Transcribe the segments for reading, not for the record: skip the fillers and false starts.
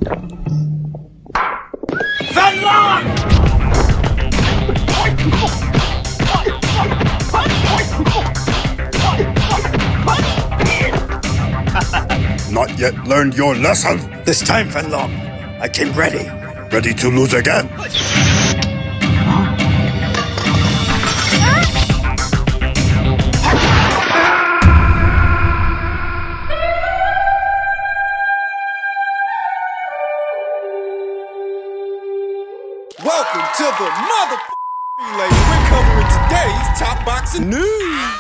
Not yet learned your lesson? This time, Fenlong, I came ready. Ready to lose again? Welcome to the relay. We're covering today's top boxing news.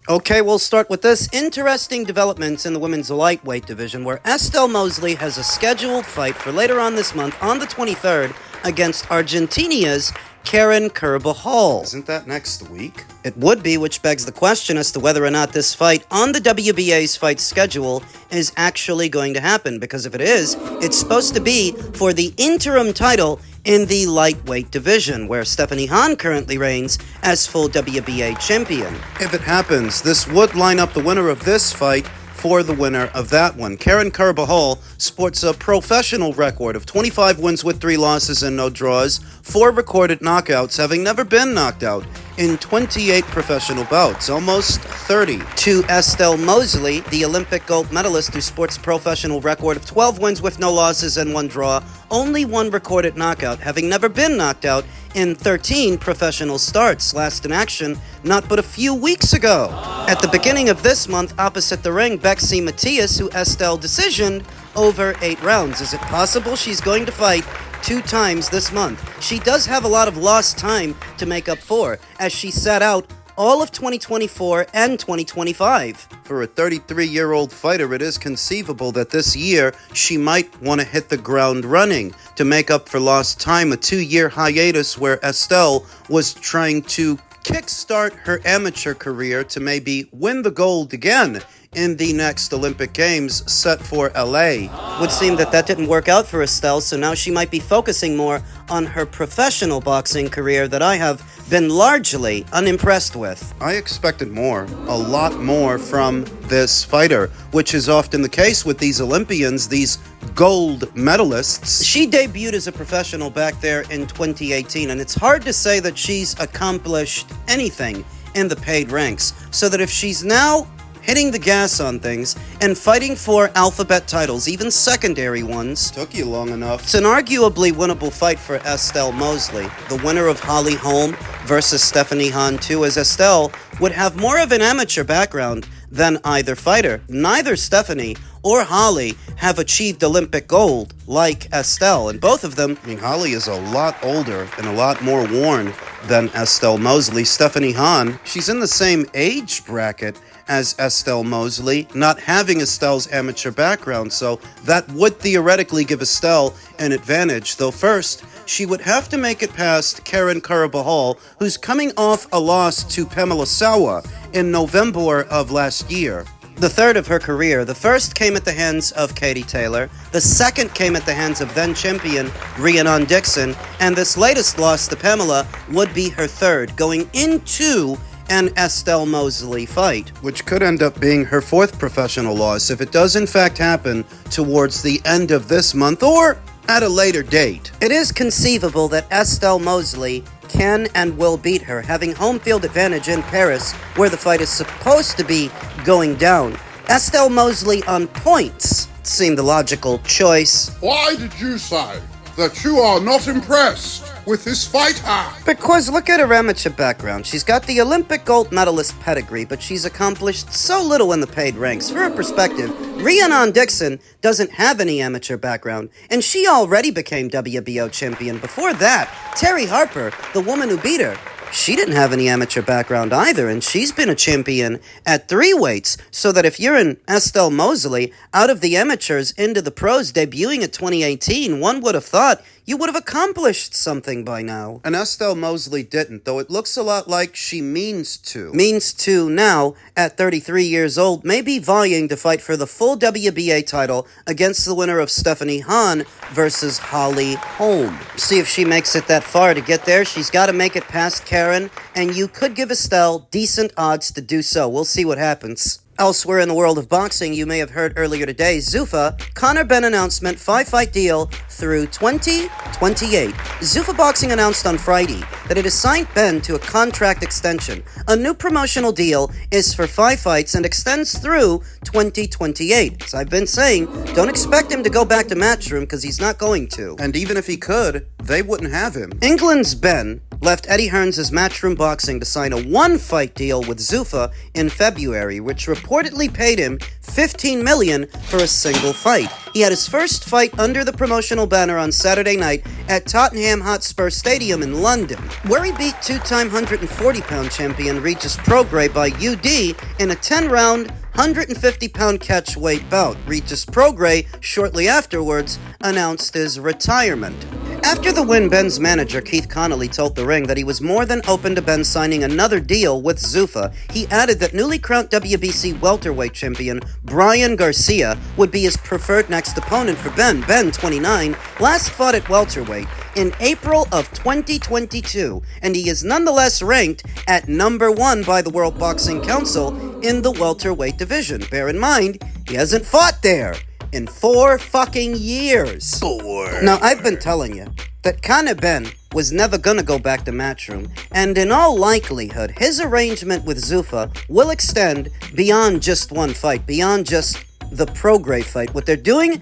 Okay, we'll start with this. Interesting developments in the women's lightweight division, where Estelle Mosley has a scheduled fight for later on this month, on the 23rd, against Argentinia's Carabajal. Isn't that next week? It would be, which begs the question as to whether or not this fight on the WBA's fight schedule is actually going to happen, because if it is, it's supposed to be for the interim title in the lightweight division, where Stephanie Hearn currently reigns as full WBA champion. If it happens, this would line up the winner of this fight for the winner of that one. Carabajal sports a professional record of 25 wins with 3 losses and no draws, 4 recorded knockouts, having never been knocked out in 28 professional bouts, almost 30. To Estelle Mosley, the Olympic gold medalist who sports a professional record of 12 wins with no losses and 1 draw, only 1 recorded knockout, having never been knocked out in 13 professional starts, last in action not but a few weeks ago. At the beginning of this month, opposite the ring, Bexy Matias, who Estelle decisioned over 8 rounds. Is it possible she's going to fight 2 times this month? She does have a lot of lost time to make up for, as she sat out all of 2024 and 2025. For a 33-year-old fighter, it is conceivable that this year she might want to hit the ground running to make up for lost time, a 2-year hiatus where Estelle was trying to kickstart her amateur career to maybe win the gold again in the next Olympic Games set for LA. Would seem that didn't work out for Estelle, so now she might be focusing more on her professional boxing career that I have been largely unimpressed with. I expected more, a lot more from this fighter, which is often the case with these Olympians, these gold medalists. She debuted as a professional back there in 2018, and it's hard to say that she's accomplished anything in the paid ranks, so that if she's now hitting the gas on things and fighting for alphabet titles, even secondary ones. Took you long enough. It's an arguably winnable fight for Estelle Mosley, the winner of Holly Holm versus Stephanie Hearn 2, as Estelle would have more of an amateur background than either fighter. Neither Stephanie or Holly have achieved Olympic gold like Estelle, and both of them... Holly is a lot older and a lot more worn than Estelle Mosley. Stephanie Hearn, she's in the same age bracket as Estelle Mosley, not having Estelle's amateur background, so that would theoretically give Estelle an advantage, though first, she would have to make it past Carabajal, who's coming off a loss to Pamela Sawa in November of last year. The third of her career. The first came at the hands of Katie Taylor, the second came at the hands of then-champion Rhiannon Dixon, and this latest loss to Pamela would be her third, going into an Estelle Mosley fight, which could end up being her 4th professional loss if it does in fact happen towards the end of this month or at a later date. It is conceivable that Estelle Mosley can and will beat her, having home field advantage in Paris, where the fight is supposed to be going down. Estelle Mosley on points seemed the logical choice. Why did you say that you are not impressed with this fighter? Because look at her amateur background. She's got the Olympic gold medalist pedigree, but she's accomplished so little in the paid ranks. For her perspective, Rhiannon Dixon doesn't have any amateur background, and she already became WBO champion. Before that, Terry Harper, the woman who beat her, she didn't have any amateur background either, and she's been a champion at 3 weights, so that if you're an Estelle Mosley, out of the amateurs into the pros debuting at 2018, one would have thought you would have accomplished something by now. And Estelle Mosley didn't, though it looks a lot like she means to. Means to now, at 33 years old, may be vying to fight for the full WBA title against the winner of Stephanie Hearn versus Holly Holm. See if she makes it that far. To get there, she's got to make it past Karen, and you could give Estelle decent odds to do so. We'll see what happens. Elsewhere in the world of boxing, you may have heard earlier today, Zuffa, Conor Benn announcement, 5-fight deal through 2028. Zuffa Boxing announced on Friday that it has signed Benn to a contract extension. A new promotional deal is for 5 fights and extends through 2028. As I've been saying, don't expect him to go back to Matchroom because he's not going to. And even if he could, they wouldn't have him. England's Benn left Eddie Hearns' Matchroom Boxing to sign a 1-fight deal with Zuffa in February, which reportedly paid him $15 million for a single fight. He had his first fight under the promotional banner on Saturday night at Tottenham Hotspur Stadium in London, where he beat 2-time 140-pound champion Regis Prograis by UD in a 10-round 150-pound catchweight bout. Regis Prograis, shortly afterwards, announced his retirement. After the win, Benn's manager, Keith Connolly, told The Ring that he was more than open to Benn signing another deal with Zuffa. He added that newly crowned WBC welterweight champion Brian Garcia would be his preferred next opponent for Benn. Benn, 29, last fought at welterweight in April of 2022, and he is nonetheless ranked at number 1 by the World Boxing Council in the welterweight division. Bear in mind, he hasn't fought there in 4 fucking years. 4. Now, I've been telling you that Conor Benn was never gonna go back to Matchroom, and in all likelihood, his arrangement with Zuffa will extend beyond just 1 fight, beyond just the Prograis fight. What they're doing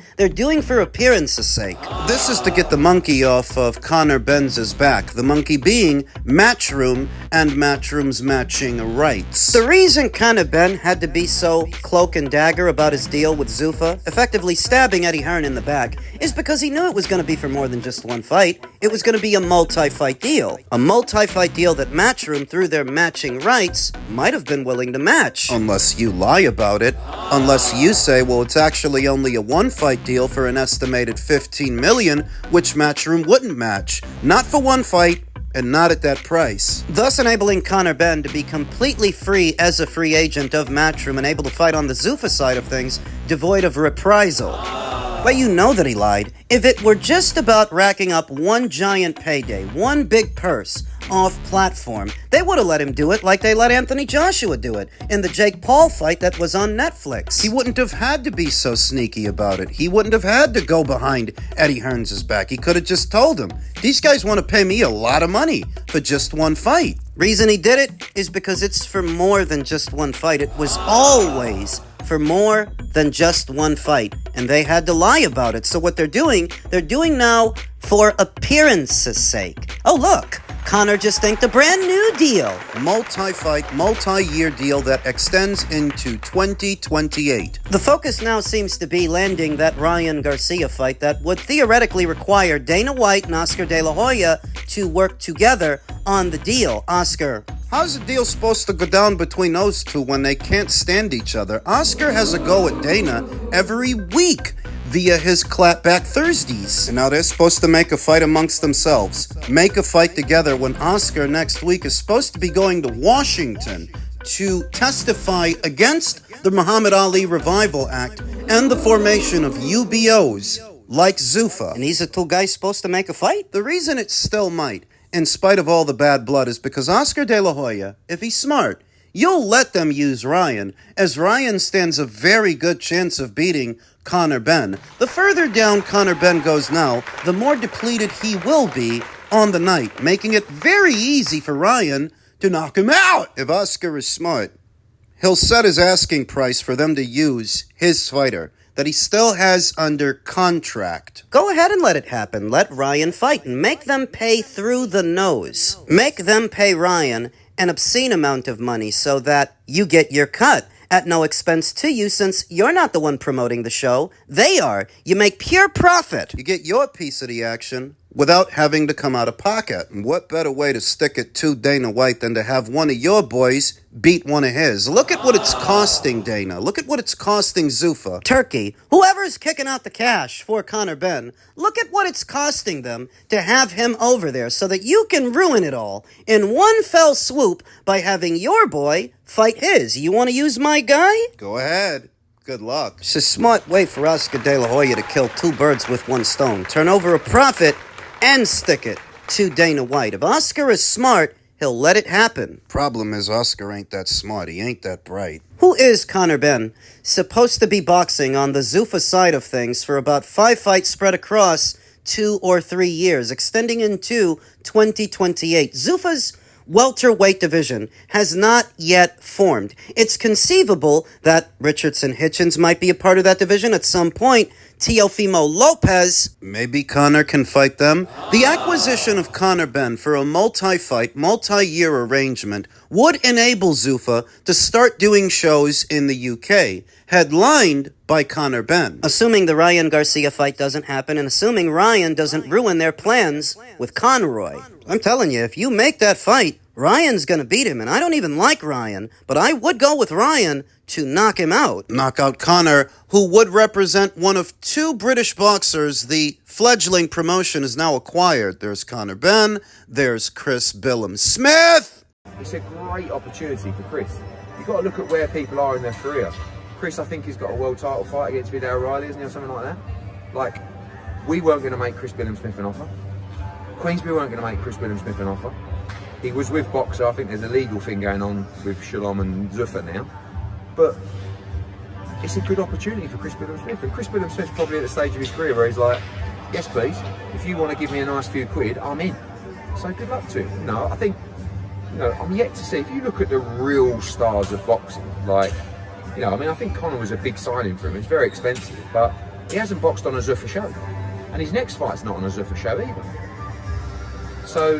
for appearance's sake. This is to get the monkey off of Conor Benn's back. The monkey being Matchroom and Matchroom's matching rights. The reason Conor Benn had to be so cloak and dagger about his deal with Zuffa, effectively stabbing Eddie Hearn in the back, is because he knew it was going to be for more than just 1 fight. It was going to be a multi-fight deal. A multi-fight deal that Matchroom, through their matching rights, might have been willing to match. Unless you lie about it. Unless you say, well, it's actually only a 1-fight deal for an estimated $15 million, which Matchroom wouldn't match. Not for 1 fight, and not at that price. Thus enabling Conor Benn to be completely free as a free agent of Matchroom and able to fight on the Zuffa side of things, devoid of reprisal. But you know that he lied. If it were just about racking up 1 giant payday, 1 big purse, off-platform, they would have let him do it like they let Anthony Joshua do it in the Jake Paul fight that was on Netflix. He wouldn't have had to be so sneaky about it. He wouldn't have had to go behind Eddie Hearns' back. He could have just told him, these guys want to pay me a lot of money for just 1 fight. Reason he did it is because it's for more than just 1 fight. It was always for more than just 1 fight, and they had to lie about it. So what they're doing now for appearance's sake. Oh, look, Conor just inked a brand new deal. Multi-fight, multi-year deal that extends into 2028. The focus now seems to be landing that Ryan Garcia fight that would theoretically require Dana White and Oscar De La Hoya to work together on the deal. Oscar, how's the deal supposed to go down between those two when they can't stand each other? Oscar has a go at Dana every week via his Clapback Thursdays. And now they're supposed to make a fight amongst themselves. Make a fight together when Oscar next week is supposed to be going to Washington to testify against the Muhammad Ali Revival Act and the formation of UBOs like Zuffa. and these are 2 guys supposed to make a fight? The reason it still might, in spite of all the bad blood, is because Oscar De La Hoya, if he's smart, you'll let them use Ryan, as Ryan stands a very good chance of beating Conor Benn. The further down Conor Benn goes now, the more depleted he will be on the night, making it very easy for Ryan to knock him out. If Oscar is smart, he'll set his asking price for them to use his fighter that he still has under contract. Go ahead and let it happen. Let Ryan fight and make them pay through the nose. Make them pay Ryan an obscene amount of money so that you get your cut at no expense to you, since you're not the one promoting the show. They are. You make pure profit. You get your piece of the action without having to come out of pocket. And what better way to stick it to Dana White than to have one of your boys beat one of his? Look at what it's costing Dana. Look at what it's costing Zuffa. Turkey, whoever's kicking out the cash for Conor Benn, look at what it's costing them to have him over there so that you can ruin it all in one fell swoop by having your boy fight his. You want to use my guy? Go ahead. Good luck. It's a smart way for Oscar De La Hoya to kill 2 birds with 1 stone. Turn over a profit and stick it to Dana White. If Oscar is smart, he'll let it happen. Problem is, Oscar ain't that smart. He ain't that bright. Who is Conor Benn? Supposed to be boxing on the Zuffa side of things for about 5 fights spread across 2 or 3 years, extending into 2028. Zuffa's welterweight division has not yet formed. It's conceivable that Richardson Hitchens might be a part of that division at some point. Teofimo Lopez. Maybe Conor can fight them. The acquisition of Conor Benn for a multi-fight, multi-year arrangement would enable Zuffa to start doing shows in the UK, headlined by Conor Benn. Assuming the Ryan Garcia fight doesn't happen, and assuming Ryan doesn't ruin their plans with Conroy. I'm telling you, if you make that fight, Ryan's gonna beat him, and I don't even like Ryan, but I would go with Ryan to knock him out. Knock out Conor, who would represent one of 2 British boxers the fledgling promotion has now acquired. There's Conor Benn, there's Chris Smith. It's a great opportunity for Chris. You've got to look at where people are in their career. Chris, I think, has got a world title fight against Vidal O'Reilly, isn't he, or something like that? Like, we weren't going to make Chris Smith an offer. Queensberry weren't going to make Chris Smith an offer. He was with Boxer. I think there's a legal thing going on with Shalom and Zuffa now. But it's a good opportunity for Chris Smith. And Chris Smith's probably at the stage of his career where he's like, yes, please, if you want to give me a nice few quid, I'm in. So good luck to him. No, I think, I'm yet to see, if you look at the real stars of boxing, like, I think Conor was a big signing for him. It's very expensive, but he hasn't boxed on a Zuffa show. And his next fight's not on a Zuffa show either. So,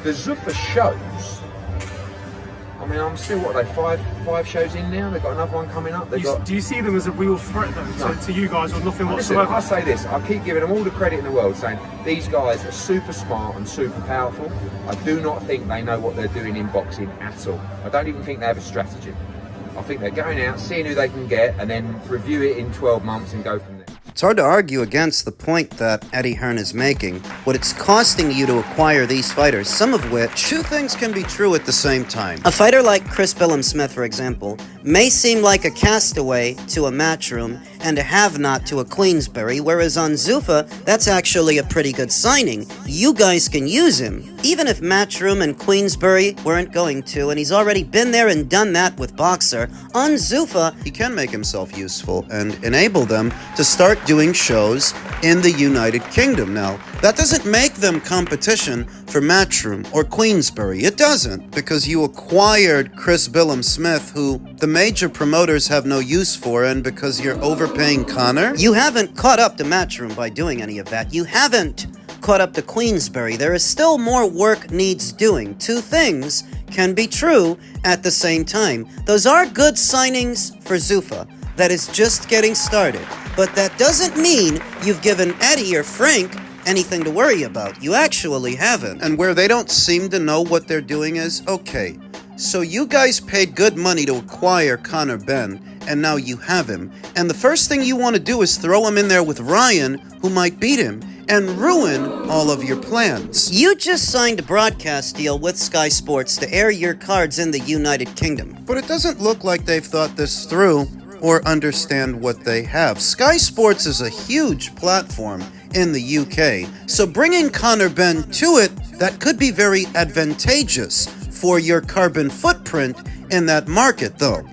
the Zuffa shows, I'm still, five shows in now? They've got another one coming up. Do you see them as a real threat, though, to you guys, or nothing whatsoever? Listen, I say this, I keep giving them all the credit in the world, saying these guys are super smart and super powerful. I do not think they know what they're doing in boxing at all. I don't even think they have a strategy. I think they're going out, seeing who they can get, and then review it in 12 months and go from there. It's hard to argue against the point that Eddie Hearn is making. What it's costing you to acquire these fighters, some of which 2 things can be true at the same time. A fighter like Chris Smith, for example, may seem like a castaway to a Matchroom and a have-not to a Queensberry, whereas on Zuffa, that's actually a pretty good signing. You guys can use him, even if Matchroom and Queensberry weren't going to, and he's already been there and done that with Boxer. On Zuffa, he can make himself useful and enable them to start doing shows in the United Kingdom. Now, that doesn't make them competition for Matchroom or Queensberry. It doesn't, because you acquired Chris Smith, who the major promoters have no use for, and because you're overpaying Conor. You haven't caught up to Matchroom by doing any of that. You haven't caught up to Queensberry. There is still more work needs doing. 2 things can be true at the same time. Those are good signings for Zuffa. That is just getting started. But that doesn't mean you've given Eddie or Frank anything to worry about. You actually haven't. And where they don't seem to know what they're doing is, okay, so you guys paid good money to acquire Conor Benn, and now you have him. And the first thing you want to do is throw him in there with Ryan, who might beat him, and ruin all of your plans. You just signed a broadcast deal with Sky Sports to air your cards in the United Kingdom. But it doesn't look like they've thought this through or understand what they have. Sky Sports is a huge platform in the UK, so bringing Conor Benn to it, that could be very advantageous for your carbon footprint in that market, though.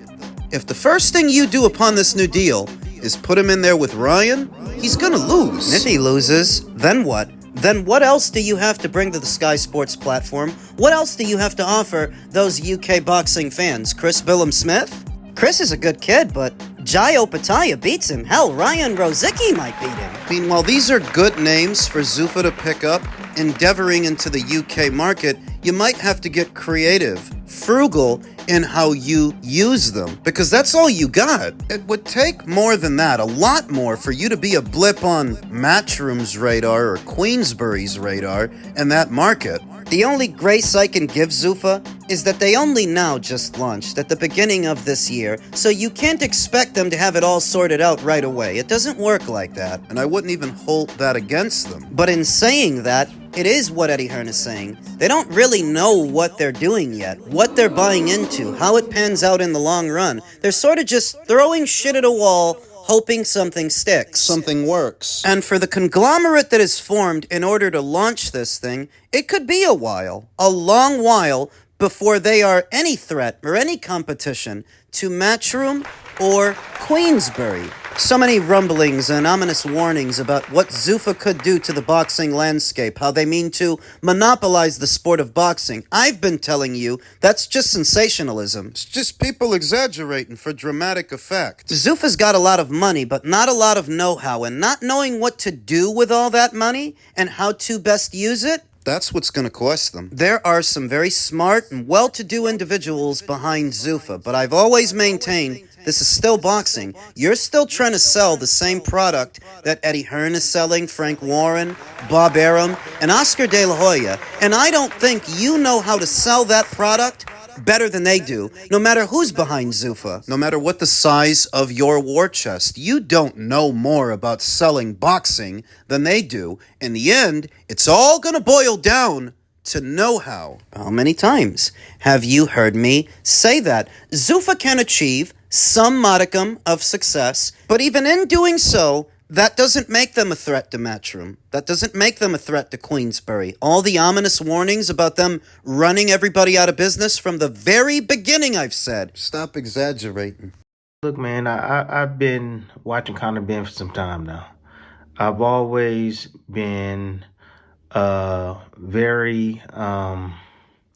If the first thing you do upon this new deal is put him in there with Ryan, he's gonna lose. If he loses, then what? Then what else do you have to bring to the Sky Sports platform? What else do you have to offer those UK boxing fans? Chris Smith? Chris is a good kid, but Jayo Pataya beats him. Hell, Ryan Rozicki might beat him. Meanwhile, these are good names for Zuffa to pick up. Endeavoring into the UK market, you might have to get creative, frugal in how you use them, because that's all you got. It would take more than that, a lot more, for you to be a blip on Matchroom's radar or Queensberry's radar in that market. The only grace I can give Zuffa is that they only now just launched at the beginning of this year, so you can't expect them to have it all sorted out right away. It doesn't work like that. And I wouldn't even hold that against them. But in saying that, it is what Eddie Hearn is saying. They don't really know what they're doing yet, what they're buying into, how it pans out in the long run. They're sort of just throwing shit at a wall, hoping something sticks. Something works. And for the conglomerate that is formed in order to launch this thing, it could be a while, a long while, before they are any threat or any competition to Matchroom or Queensberry. So many rumblings and ominous warnings about what Zuffa could do to the boxing landscape, how they mean to monopolize the sport of boxing. I've been telling you that's just sensationalism. It's just people exaggerating for dramatic effect. Zuffa's got a lot of money, but not a lot of know-how, and not knowing what to do with all that money and how to best use it, That's what's going to cost them. there are some very smart and well-to-do individuals behind Zuffa, but I've always maintained this is still boxing. You're still trying to sell the same product that Eddie Hearn is selling, Frank Warren, Bob Arum, and Oscar De La Hoya, and I don't think you know how to sell that product better than they do, no matter who's behind Zuffa. No matter what the size of your war chest, you don't know more about selling boxing than they do. In the end, it's all going to boil down to know-how. How many times have you heard me say that? Zuffa can achieve some modicum of success, but even in doing so, that doesn't make them a threat to Matchroom. That doesn't make them a threat to Queensberry. All the ominous warnings about them running everybody out of business from the very beginning, I've said. Stop exaggerating. Look, man, I've been watching Conor Benn for some time now. I've always been very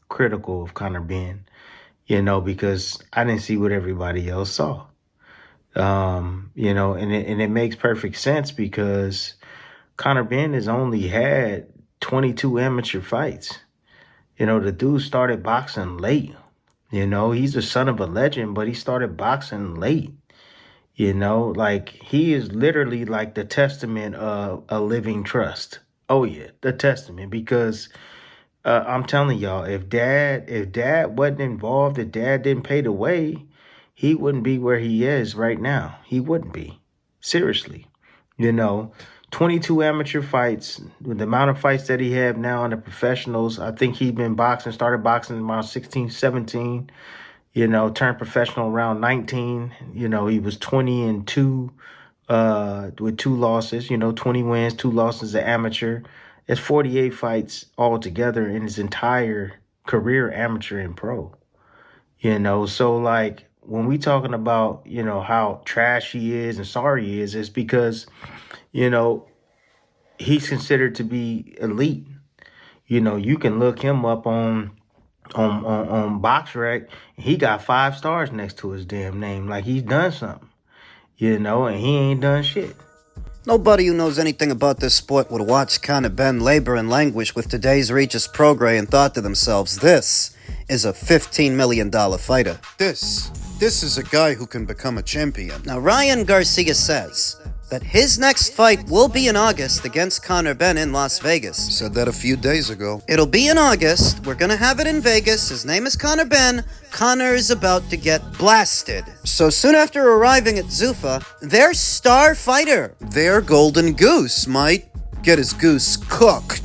critical of Conor Benn, because I didn't see what everybody else saw. And it makes perfect sense because Conor Benn has only had 22 amateur fights. The dude started boxing late. He's the son of a legend, but he started boxing late. He is literally like the testament of a living trust. Oh yeah, the testament, because I'm telling y'all, if dad wasn't involved, if dad didn't pay the way, he wouldn't be where he is right now. He wouldn't be. Seriously. 22 amateur fights, with the amount of fights that he have now in the professionals. I think he's been started boxing around 16, 17, turned professional around 19. He was 20-2 with 2 losses, 20 wins, 2 losses as an amateur. It's 48 fights altogether in his entire career, amateur and pro. So when we talking about, how trash he is and sorry he is, it's because, he's considered to be elite. You can look him up on BoxRec. He got 5 stars next to his damn name. Like he's done something, and he ain't done shit. Nobody who knows anything about this sport would watch Conor Benn labor and languish with today's Regis Prograis and thought to themselves, this is a $15 million fighter. This is a guy who can become a champion. Now, Ryan Garcia says that his next fight will be in August against Conor Benn in Las Vegas. Said that a few days ago. It'll be in August. We're gonna have it in Vegas. His name is Conor Benn. Conor is about to get blasted. So soon after arriving at Zuffa, their star fighter, Their golden goose might get his goose cooked.